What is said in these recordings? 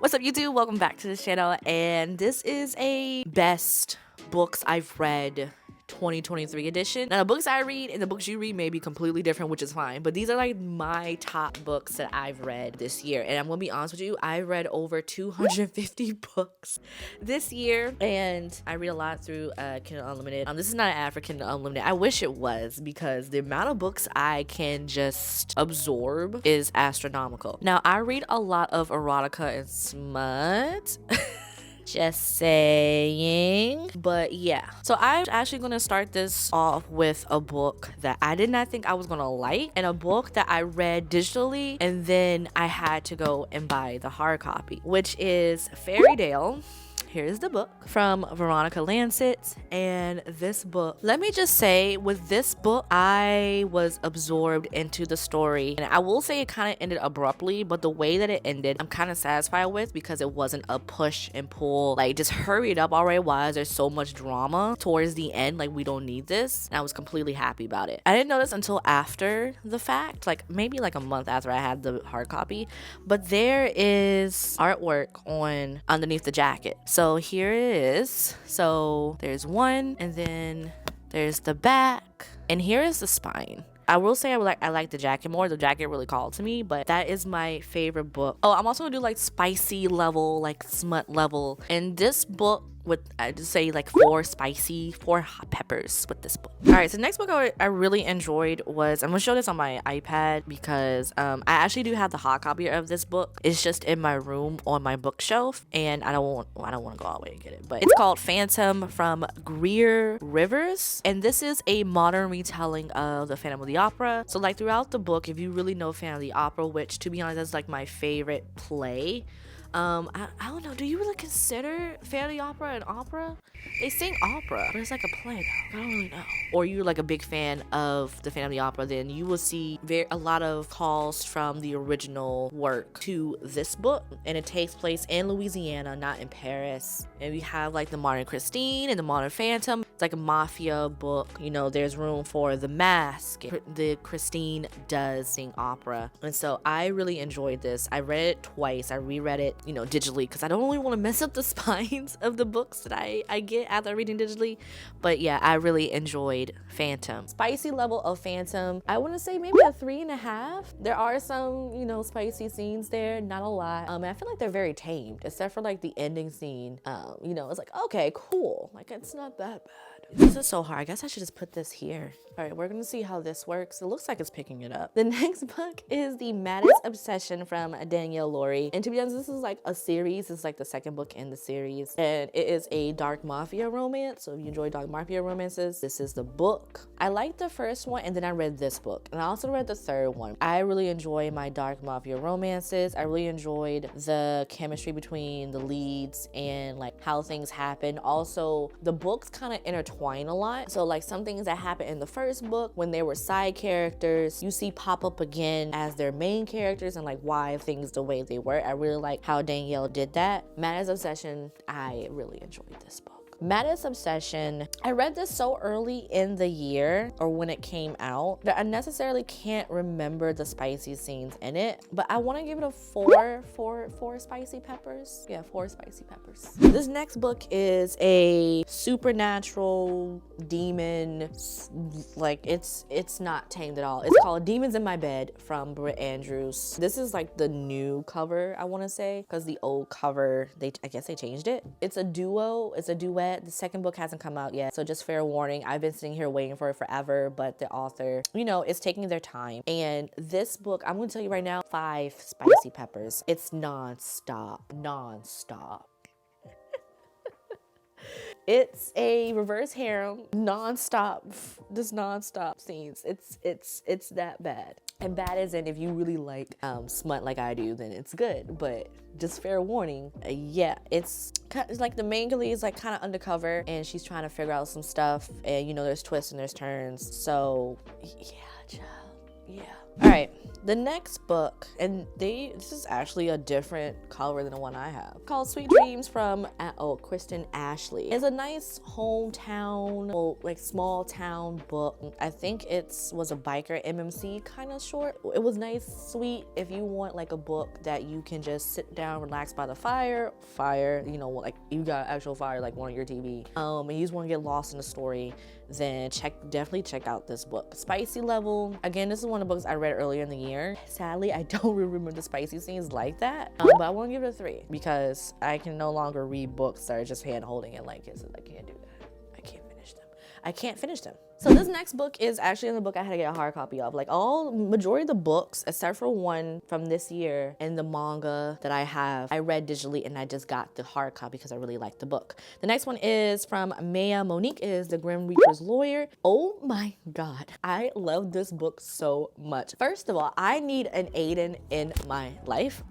What's up, YouTube? Welcome back to the channel, and this is a best books I've read 2023 edition. Now, the books I read and the books you read may be completely different, which is fine, but these are like my top books that I've read this year. And I'm gonna be honest with you, I read over 250 books this year, and I read a lot through Kindle Unlimited. This is not an ad for Kindle Unlimited. I wish it was, because the amount of books I can just absorb is astronomical. Now, I read a lot of erotica and smut. Just saying. But yeah, so I'm actually gonna start this off with a book that I did not think I was gonna like, and a book that I read digitally and then I had to go and buy the hard copy, which is Fairy Tale. Here's the book from Veronica Lancet. And this book, let me just say, with this book, I was absorbed into the story. And I will say it kind of ended abruptly, but the way that it ended, I'm kind of satisfied with, because it wasn't a push and pull, like just hurry it up already. Why is there so much drama towards the end? Like, we don't need this. And I was completely happy about it. I didn't notice until after the fact, like maybe like a month after I had the hard copy, but there is artwork on underneath the jacket. So here it is. So there's one, and then there's the back, and here is the spine. I will say I like the jacket more. The jacket really called to me, but that is my favorite book. Oh, I'm also gonna do like spicy level, like smut level. And this book, with I just say like 4 hot peppers with this book. All right, so next book I really enjoyed was, I'm gonna show this on my iPad because I actually do have the hot copy of this book. It's just in my room on my bookshelf, and I don't want to go all the way and get it. But it's called Phantom from Greer Rivers, and this is a modern retelling of the Phantom of the Opera. So like throughout the book, if you really know Phantom of the Opera, which to be honest is like my favorite play. I don't know, do you really consider Phantom of the Opera an opera? They sing opera, but it's like a play though. I don't really know. Or you're like a big fan of the Phantom of the Opera, then you will see a lot of calls from the original work to this book, and it takes place in Louisiana, not in Paris. And we have like the modern Christine and the modern Phantom. It's like a mafia book. You know, there's room for the mask. The Christine does sing opera, and so I really enjoyed this. I read it twice. I reread it, you know, digitally, because I don't really want to mess up the spines of the books that I get after reading digitally. But yeah, I really enjoyed Phantom. Spicy level of Phantom, I want to say maybe a 3.5. There are some, you know, spicy scenes there, not a lot. I feel like they're very tamed, except for like the ending scene. You know, it's like, okay, cool, like it's not that bad. This is so hard. I guess I should just put this here. All right, we're gonna see how this works. It looks like it's picking it up. The next book is the Madest Obsession from Danielle Laurie. And to be honest, this is like a series. This is like the second book in the series. And it is a dark mafia romance. So if you enjoy dark mafia romances, this is the book. I liked the first one, and then I read this book. And I also read the third one. I really enjoy my dark mafia romances. I really enjoyed the chemistry between the leads and like how things happen. Also, the books kind of intertwine a lot. So like some things that happen in the first book when they were side characters, you see pop up again as their main characters, and like why things the way they were. I really like how Danielle did that. Madest Obsession, I really enjoyed this book. Madest Obsession, I read this so early in the year, or when it came out, that I necessarily can't remember the spicy scenes in it, but I want to give it a 4 spicy peppers. Yeah, 4 spicy peppers. This next book is a supernatural demon, like it's not tamed at all. It's called Demons in My Bed from Britt Andrews. This is like the new cover, I want to say, because the old cover, I guess they changed it. It's a duo, it's a duet. The second book hasn't come out yet, so just fair warning, I've been sitting here waiting for it forever, but the author, you know, is taking their time. And this book, I'm gonna tell you right now, 5 spicy peppers. It's non-stop. It's a reverse harem, non-stop scenes. It's that bad. And bad as in, if you really like smut like I do, then it's good. But just fair warning, yeah, it's like the main lead is like kind of undercover, and she's trying to figure out some stuff, and you know, there's twists and there's turns. So yeah, child, yeah. All right, The next book, and this is actually a different color than the one I have, called Sweet Dreams from Kristen Ashley. It's a nice hometown, well, like small town book. I think it was a biker MMC kind of short. It was nice, sweet. If you want like a book that you can just sit down, relax by the fire, you know, like you got actual fire like on your TV, and you just want to get lost in the story, then definitely check out this book. Spicy level, again, this is one of the books I read earlier in the year. Sadly, I don't remember the spicy scenes like that, but I want to give it a 3 because I can no longer read books that are just hand holding and like kisses. I can't do that. I can't finish them. So this next book is actually in the book I had to get a hard copy of. Like majority of the books, except for one from this year and the manga that I have, I read digitally and I just got the hard copy because I really liked the book. The next one is from Maya Monique, is The Grim Reaper's Lawyer. Oh my God, I love this book so much. First of all, I need an Aiden in my life.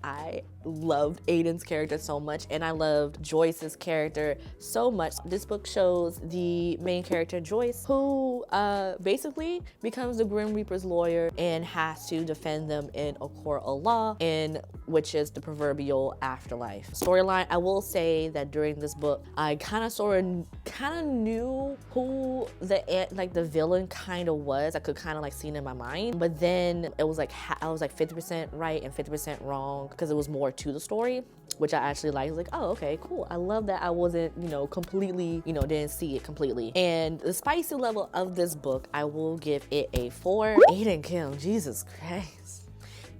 I loved Aiden's character so much, and I loved Joyce's character so much. This book shows the main character, Joyce, who basically becomes the Grim Reaper's lawyer and has to defend them in a court of law, which is the proverbial afterlife. Storyline, I will say that during this book, I kind of knew who the villain kind of was. I could kind of like see it in my mind, but then it was like I was like 50% right and 50% wrong because it was more to the story, which I actually liked. Like, oh, okay, cool. I love that I wasn't, completely, didn't see it completely. And the spicy level of this book, I will give it a 4. Aiden Kim, Jesus Christ.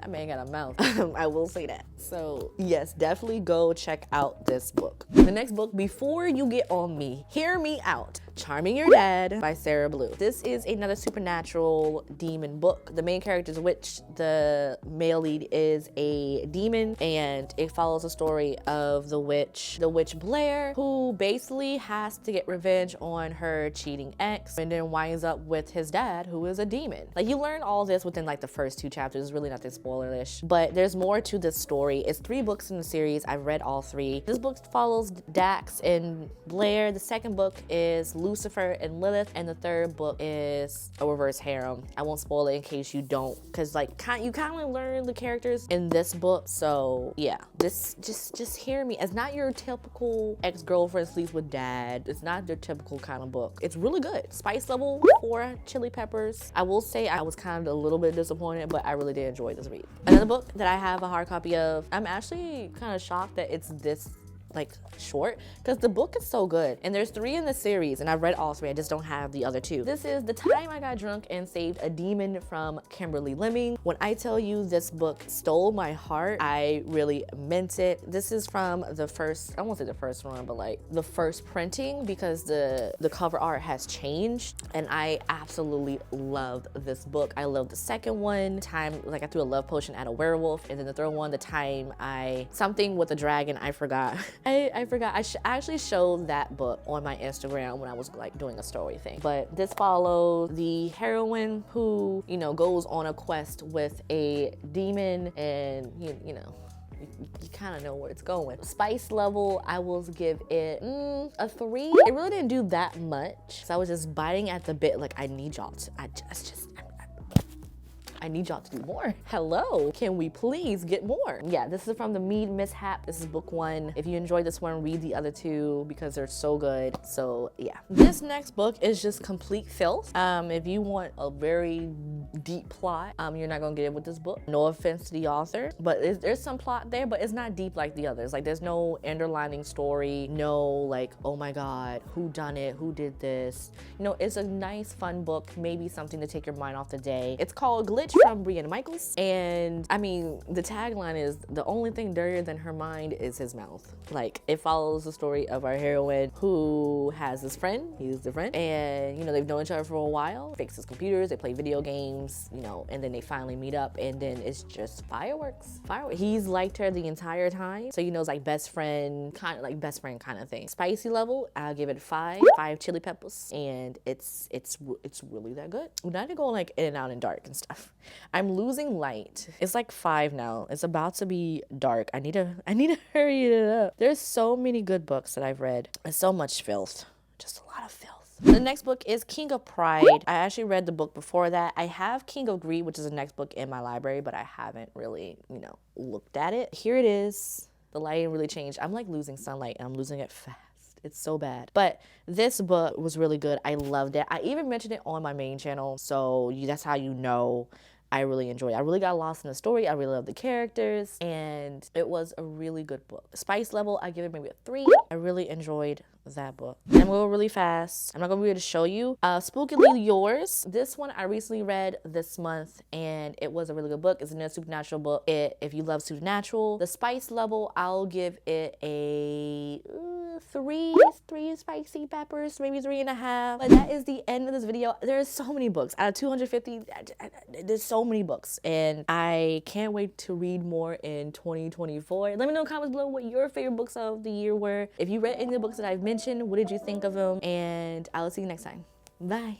That man got a mouth. I will say that. So yes, definitely go check out this book. The next book, before you get on me, hear me out. Charming Your Dad by Sarah Blue. This is another supernatural demon book. The main character is a witch. The male lead is a demon, and it follows the story of the witch Blair, who basically has to get revenge on her cheating ex, and then winds up with his dad, who is a demon. Like, you learn all this within like the first 2 chapters. It's really nothing spoilerish, but there's more to this story. It's 3 books in the series. I've read all 3. This book follows Dax and Blair. The second book is Lucifer and Lilith, and the third book is a reverse harem. I won't spoil it in case you don't, because like you kind of learn the characters in this book. So yeah, this just hear me. It's not your typical ex-girlfriend sleeps with dad. It's not your typical kind of book. It's really good. Spice level 4 chili peppers. I will say I was kind of a little bit disappointed, but I really did enjoy this read. Another book that I have a hard copy of, I'm actually kind of shocked that it's this like short, because the book is so good, and there's 3 in the series and I've read all 3. I just don't have the other 2. This is The Time I Got Drunk and Saved a Demon from Kimberly Lemming. When I tell you this book stole my heart, I really meant it. This is from the first, I won't say the first one, but like the first printing, because the cover art has changed, and I absolutely loved this book. I loved the second one, like I threw a love potion at a werewolf, and then the third one, the time something with a dragon, I forgot. I forgot. I actually showed that book on my Instagram when I was like doing a story thing. But this follows the heroine who, goes on a quest with a demon, and you kind of know where it's going. Spice level, I will give it a 3. It really didn't do that much, so I was just biting at the bit. Like, I need y'all to, I need y'all to do more. Hello, can we please get more? Yeah, this is from The Mead Mishap. This is book 1. If you enjoyed this one, read the other 2 because they're so good. So yeah. This next book is just complete filth. If you want a very deep plot, you're not gonna get it with this book. No offense to the author, but there's some plot there, but it's not deep like the others. Like, there's no underlining story, no like, oh my God, who done it? Who did this? It's a nice, fun book, maybe something to take your mind off the day. It's called Glitch from Brianna Michaels, and I mean, the tagline is, the only thing dirtier than her mind is his mouth. Like, it follows the story of our heroine who has this friend, he's the friend, and they've known each other for a while, fixes computers, they play video games, and then they finally meet up, and then it's just fireworks. He's liked her the entire time, so it's like best friend kind of thing. Spicy level, I'll give it 5 chili peppers, and it's really that good. We're not going like in and out and dark and stuff. I'm losing light. It's like 5 now. It's about to be dark. I need to hurry it up. There's so many good books that I've read, and so much filth. Just a lot of filth. The next book is King of Pride. I actually read the book before that. I have King of Greed, which is the next book in my library, but I haven't really, looked at it. Here it is. The lighting really changed. I'm like losing sunlight and I'm losing it fast. It's so bad. But this book was really good. I loved it. I even mentioned it on my main channel, so that's how you know I really enjoyed it. I really got lost in the story. I really loved the characters, and it was a really good book. Spice level, I give it maybe a 3. I really enjoyed that book. I'm gonna go really fast. I'm not gonna be able to show you. Spookily Yours. This one I recently read this month, and it was a really good book. It's a supernatural book. If you love supernatural, the spice level, I'll give it a 3 spicy peppers, maybe 3.5. But that is the end of this video. There's so many books. Out of 250, there's so many books, and I can't wait to read more in 2024. Let me know in the comments below what your favorite books of the year were. If you read any of the books that I've mentioned, what did you think of them? And I'll see you next time. Bye.